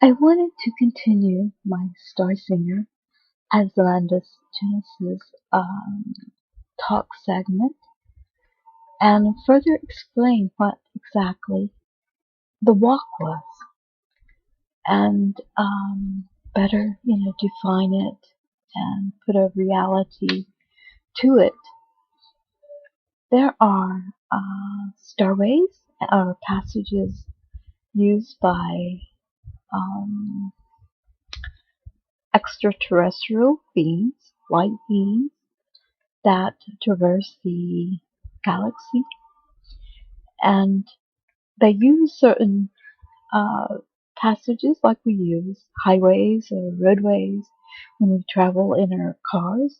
I wanted to continue my Star Singer Aslandi Genesis talk segment and further explain what exactly the walk was and better, define it and put a reality to it. There are starways or passages used by um, extraterrestrial beings, light beings that traverse the galaxy, and they use certain uh, passages like we use highways or roadways when we travel in our cars.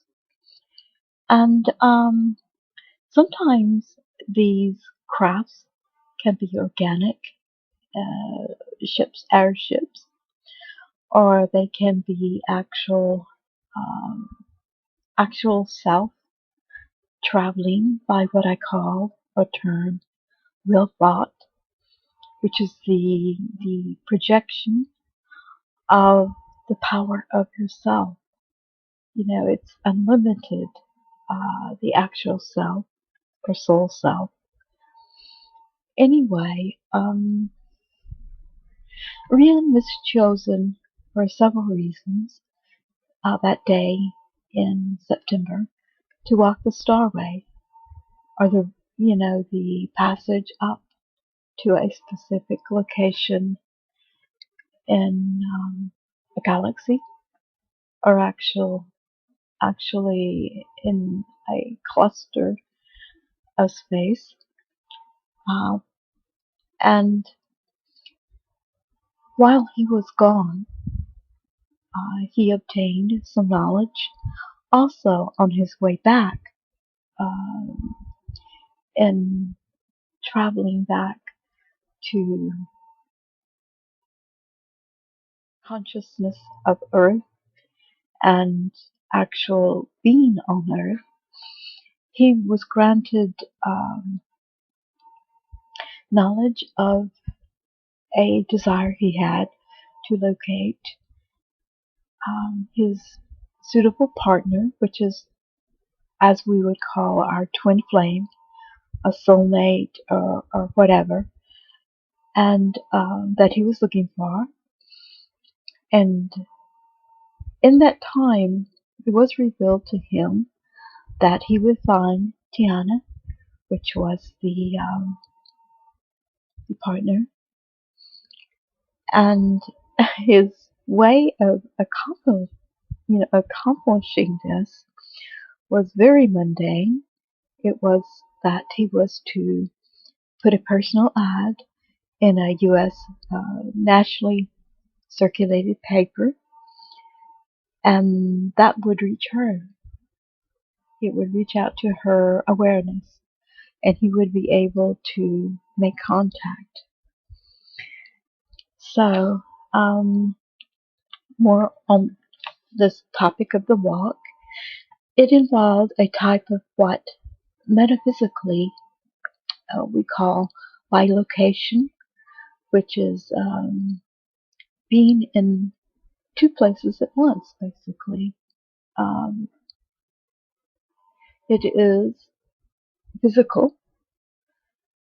And sometimes these crafts can be organic ships, airships, or they can be um, actual self traveling by what I call or term real thought, which is the projection of the power of yourself. It's unlimited, the actual self or soul self. Anyway, Rian was chosen for several reasons that day in September to walk the Starway, or the passage up to a specific location in a galaxy, or actually in a cluster of space. Uh, and while he was gone, he obtained some knowledge also on his way back, um, in traveling back to consciousness of Earth and actual being on Earth. He was granted knowledge of a desire he had to locate his suitable partner, which is, as we would call, our twin flame, a soulmate, or whatever, and that he was looking for. And in that time, it was revealed to him that he would find Tiana, which was the partner, and his way of accomplishing this was very mundane. It was that he was to put a personal ad in a U.S. Nationally circulated paper, and that would reach her. It would reach out to her awareness, and he would be able to make contact. So, more on this topic of the walk, it involved a type of what metaphysically we call bilocation, which is being in two places at once, basically. Um, it is physical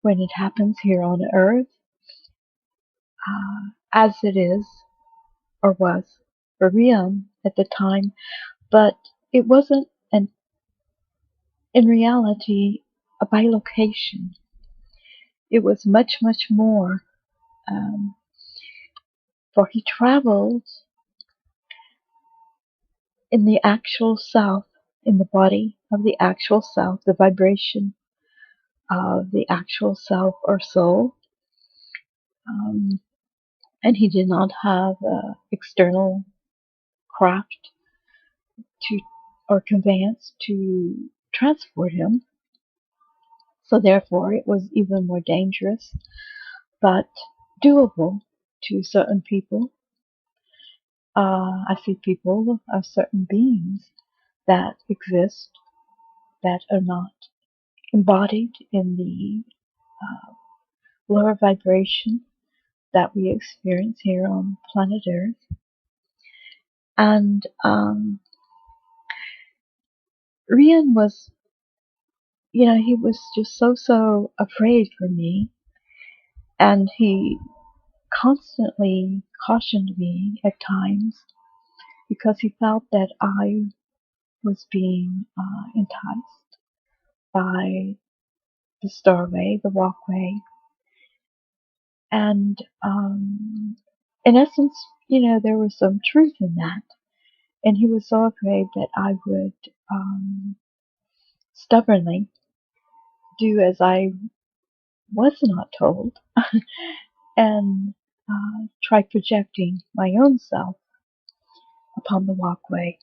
when it happens here on Earth, as it is or was for Riam at the time, but it wasn't in reality a bilocation. It was much, much more, um, for he traveled in the actual self, in the body of the actual self, the vibration of the actual self or soul. Um, and he did not have external craft to or conveyance to transport him. So therefore, it was even more dangerous, but doable to certain people. I see people of certain beings that exist that are not embodied in the lower vibration that we experience here on planet Earth. And Rian was, he was just so afraid for me, and he constantly cautioned me at times because he felt that I was being enticed by the starway, the walkway, and in essence, there was some truth in that. And he was so afraid that I would stubbornly do as I was not told and try projecting my own self upon the walkway.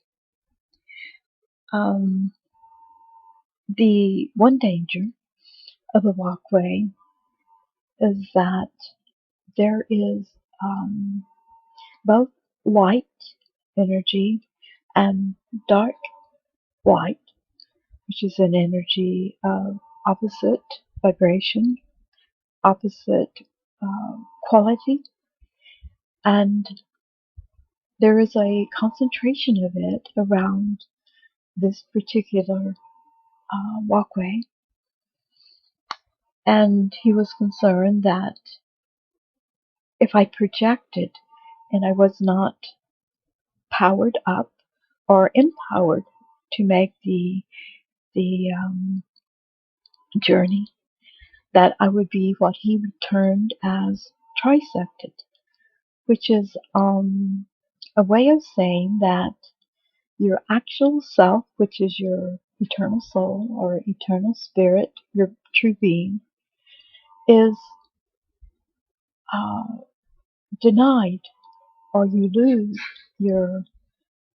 Um, the one danger of the walkway is that there is both light energy and dark light, which is an energy of opposite vibration, opposite quality, and there is a concentration of it around this particular walkway. And he was concerned that if I projected and I was not powered up or empowered to make the journey, that I would be what he termed as trisected, which is a way of saying that your actual self, which is your eternal soul or eternal spirit, your true being, is uh, denied, or you lose your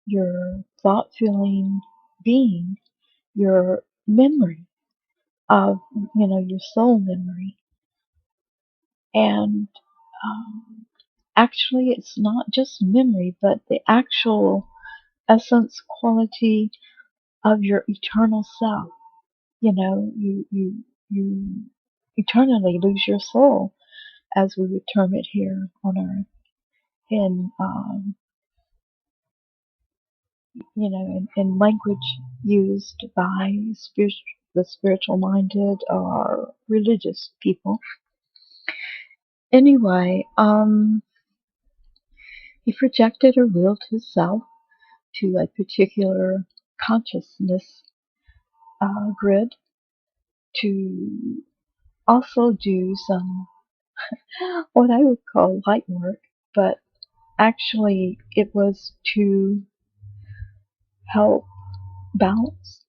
your thought, feeling, being, your memory of your soul memory, and actually it's not just memory, but the actual essence, quality of your eternal self. You eternally lose your soul, as we would term it here on earth, in in language used by the spiritual minded or religious people. Anyway, he projected or willed himself to a particular consciousness grid to also do some what I would call light work, but actually it was to help balance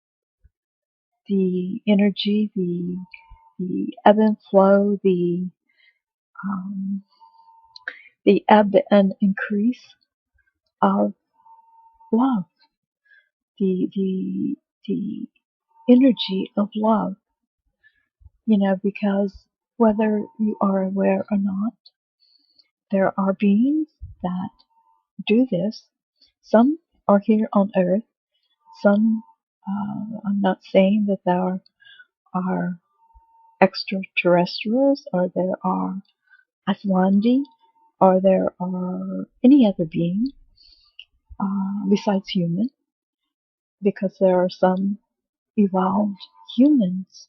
the energy, the ebb and flow, um, the ebb and increase of love, the the energy of love. Because whether you are aware or not, there are beings that do this. Some are here on Earth. Some, I'm not saying that there are extraterrestrials, or there are Aslandi, or there are any other being besides human, because there are some evolved humans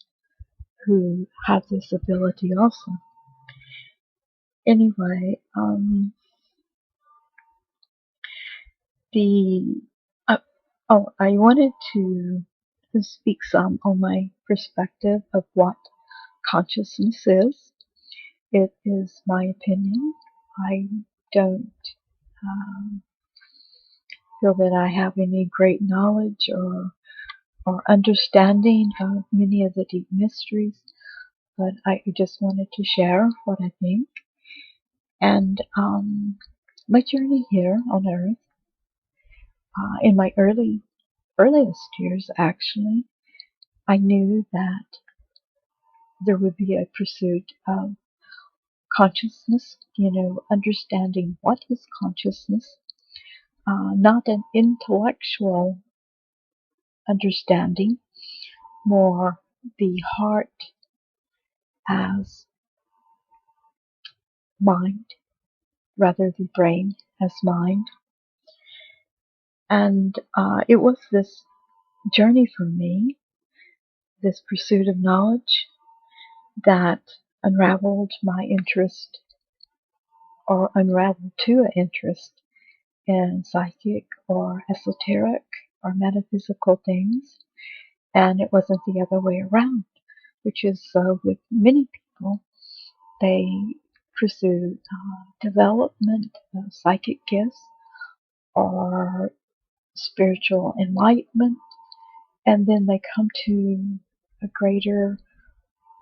who have this ability also. Anyway, the I wanted to speak some on my perspective of what consciousness is. It is my opinion. I don't um, feel that I have any great knowledge or understanding of many of the deep mysteries, but I just wanted to share what I think. And my journey here on Earth, in my earliest years, actually, I knew that there would be a pursuit of consciousness, understanding what is consciousness, not an intellectual understanding, more the heart as mind, rather the brain as mind. And it was this journey for me, this pursuit of knowledge, that unraveled my interest, or unraveled to an interest in psychic or esoteric or metaphysical things. And it wasn't the other way around, which is so with many people. They pursue development of psychic gifts or spiritual enlightenment, and then they come to a greater,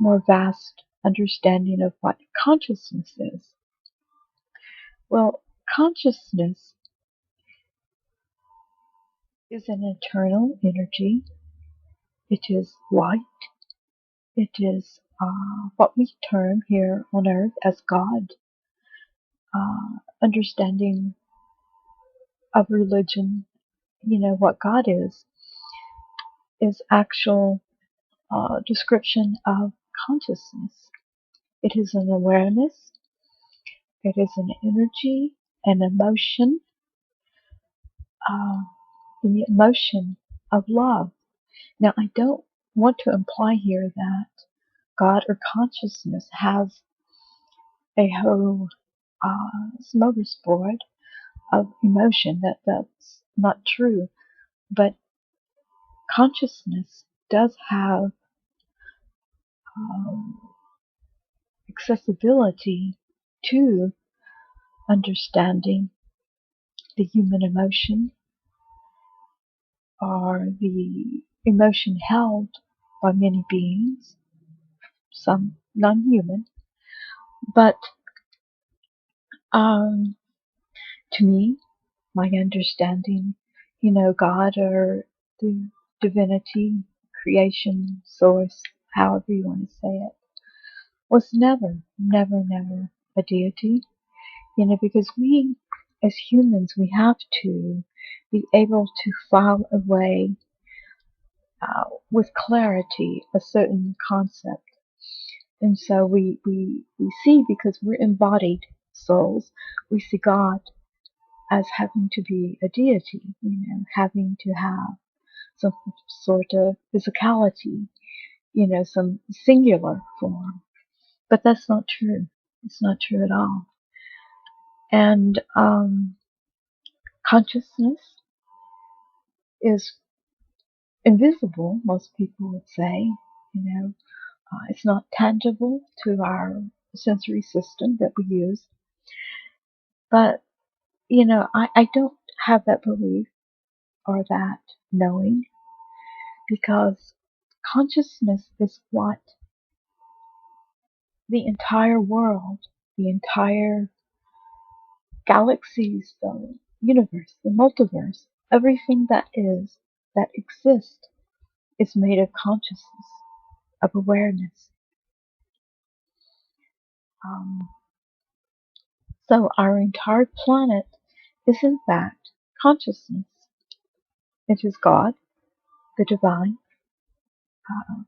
more vast understanding of what consciousness is. Well, consciousness is an internal energy. It is light. It is what we term here on earth as God. Understanding of religion, what God is actual description of consciousness. It is an awareness. It is an energy, an emotion, uh, the emotion of love. Now, I don't want to imply here that God or consciousness has a whole smorgasbord of emotion. That's not true. But consciousness does have um, accessibility to understanding the human emotion, or the emotion held by many beings, some non-human. But um, to me, my understanding, God or the divinity, creation, source, however you want to say it, was never a deity. Because we, as humans, we have to be able to file away with clarity a certain concept. And so we see, because we're embodied souls, we see God as having to be a deity, having to have some sort of physicality, some singular form. But that's not true. It's not true at all. And consciousness is invisible, most people would say. It's not tangible to our sensory system that we use. But, I don't have that belief or that knowing, because consciousness is what the entire world, the entire galaxies, the universe, the multiverse, everything that exists, is made of consciousness, of awareness. Um, so our entire planet is in fact consciousness. It is God, the divine, uh,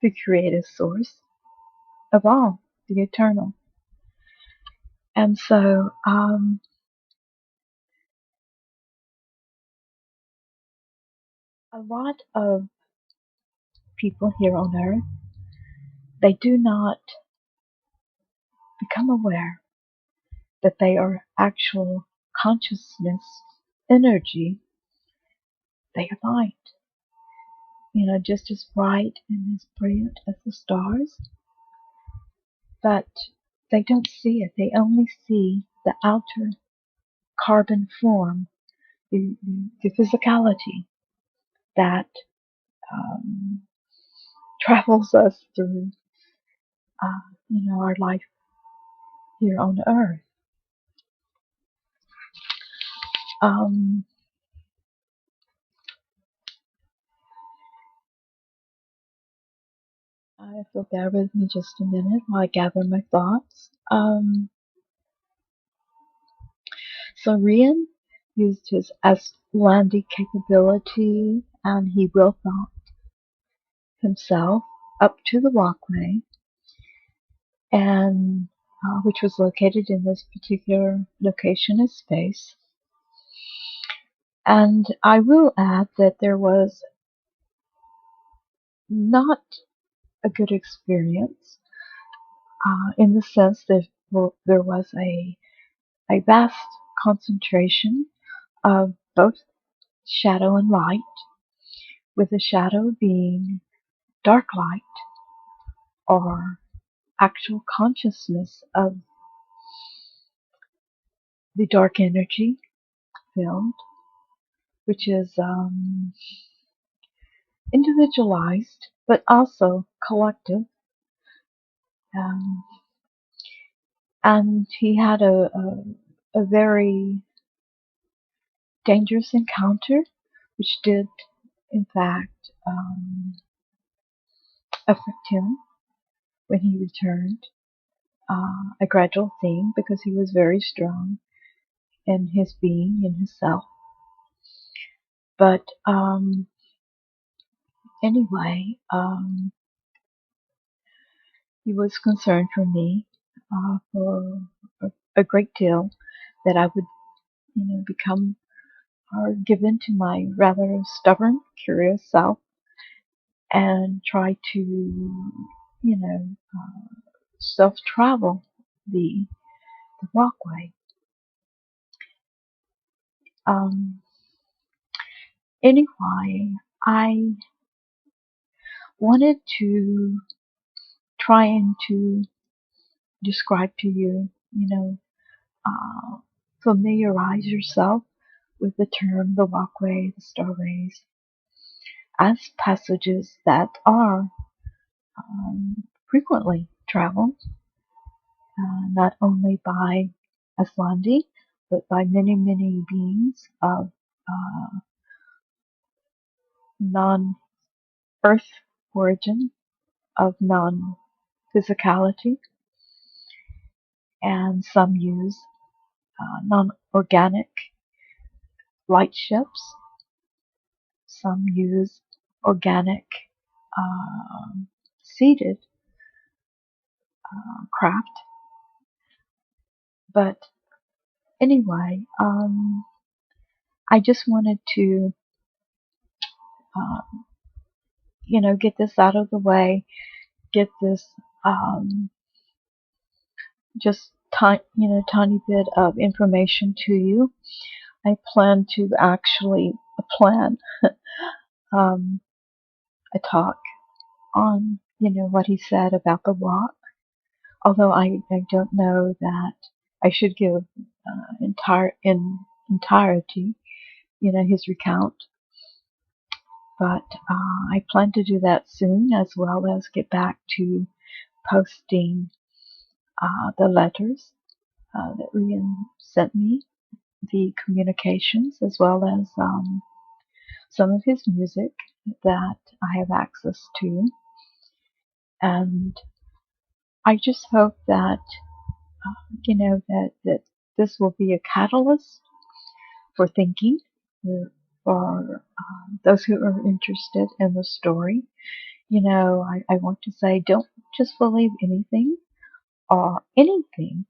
the creative source of all, the eternal. And so a lot of people here on earth, they do not become aware that they are actual consciousness energy. They are light, just as bright and as brilliant as the stars. But they don't see it. They only see the outer carbon form, the physicality that um, travels us through, our life here on earth. Um, if you'll bear with me just a minute while I gather my thoughts. So Rian used his Aslandi capability, and he will thought himself up to the walkway, and which was located in this particular location of space. And I will add that there was not a good experience in the sense that there was a vast concentration of both shadow and light, with the shadow being dark light or actual consciousness of the dark energy field, which is individualized but also collective. Um, and he had a very dangerous encounter, which did, in fact, affect him when he returned. A gradual theme, because he was very strong in his being, in his self. But anyway, he was concerned for me for a great deal, that I would, become or give in to my rather stubborn, curious self and try to, self-travel the walkway. Um, anyway, I wanted to try and to describe to you, familiarize yourself with the term the walkway, the starways, as passages that are frequently traveled, not only by Aslandi, but by many, many beings of non-earth origin, of non-physicality, and some use non-organic light ships, some use organic seated craft. But anyway, I just wanted to, get this out of the way, get this just tiny bit of information to you. I plan to actually plan a talk on, what he said about the walk. Although I don't know that I should give entirety, his recount. But I plan to do that soon, as well as get back to posting the letters that Rian sent me, the communications, as well as some of his music that I have access to. And I just hope that, that this will be a catalyst for thinking, for those who are interested in the story. I want to say, don't just believe anything or anything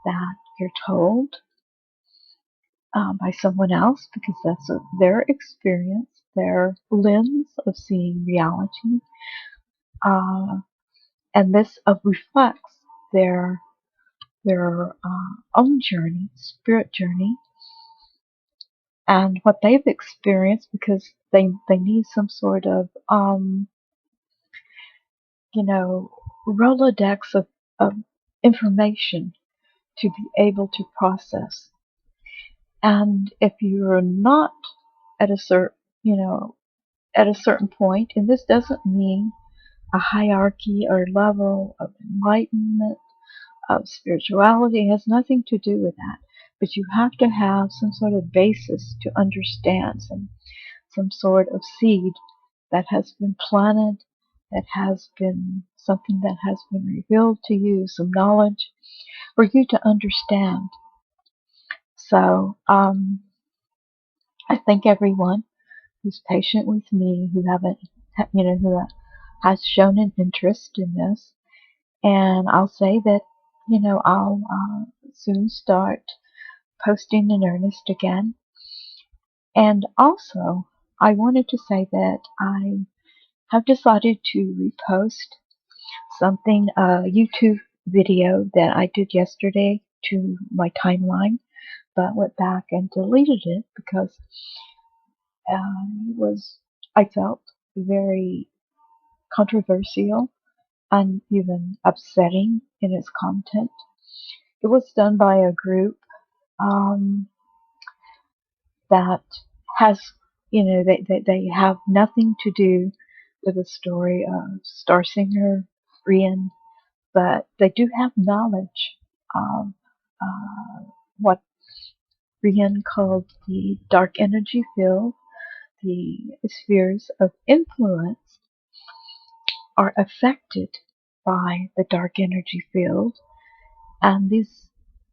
that you're told by someone else, because that's their experience, their lens of seeing reality, and this reflects their own journey, spirit journey, and what they've experienced, because they need some sort of Rolodex of information to be able to process. And if you're not at a certain point, and this doesn't mean a hierarchy or level of enlightenment, of spirituality, it has nothing to do with that. But you have to have some sort of basis to understand, some sort of seed that has been planted, that has been something that has been revealed to you, some knowledge for you to understand. So I thank everyone who's patient with me, who has shown an interest in this. And I'll say that I'll soon start posting in earnest again. And also, I wanted to say that I have decided to repost something, a YouTube video that I did yesterday to my timeline, but went back and deleted it because it was, I felt, very controversial and even upsetting in its content. It was done by a group um, that has, they have nothing to do with the story of star singer Rian, but they do have knowledge of what Rian called the dark energy field. The spheres of influence are affected by the dark energy field, and these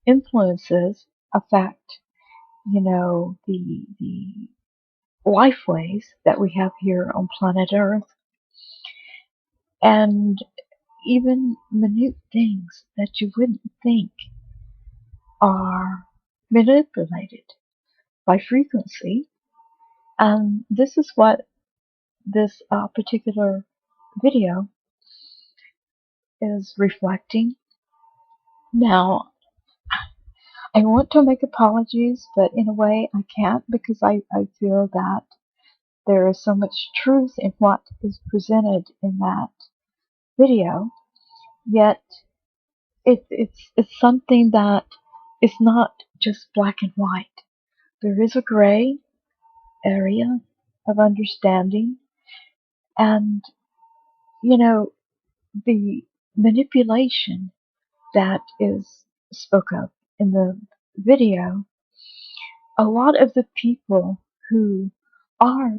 influences affect, the lifeways that we have here on planet Earth, and even minute things that you wouldn't think are manipulated by frequency. And this is what this particular video is reflecting. Now, I want to make apologies, but in a way I can't, because I feel that there is so much truth in what is presented in that video, yet it's something that is not just black and white. There is a gray area of understanding, and the manipulation that is spoke of in the video. A lot of the people who are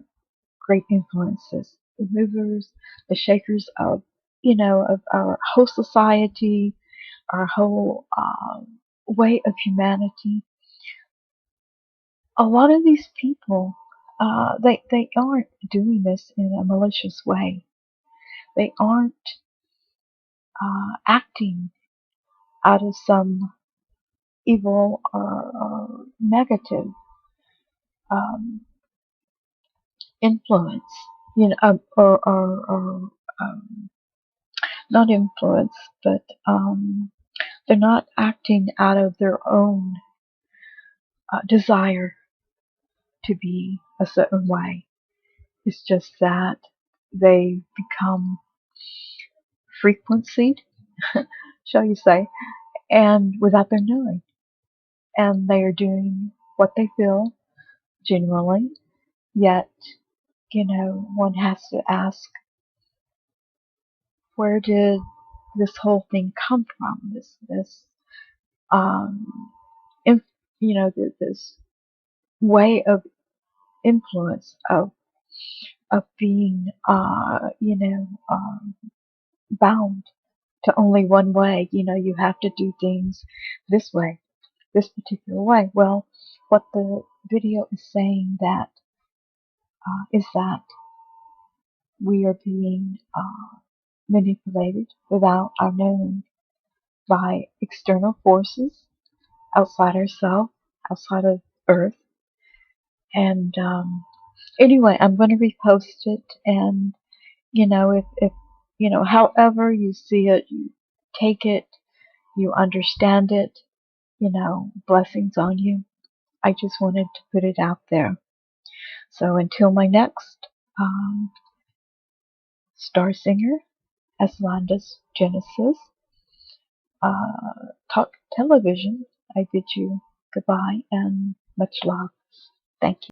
great influences, the movers, the shakers of of our whole society, our whole way of humanity. A lot of these people, they aren't doing this in a malicious way. They aren't acting out of some evil or negative um, influence, or not influence, but they're not acting out of their own desire to be a certain way. It's just that they become frequencied, shall you say, and without their knowing. And they are doing what they feel genuinely, yet, one has to ask, where did this whole thing come from? This, um, inf- this way of influence of being, bound to only one way. You have to do things this way, this particular way. Well, what the video is saying is that we are being manipulated without our knowing by external forces outside ourselves, outside of Earth. And anyway, I'm going to repost it, and if however you see it, you take it, you understand it, blessings on you. I just wanted to put it out there. So until my next Star Singer, Aslandi Genesis talk television, I bid you goodbye and much love. Thank you.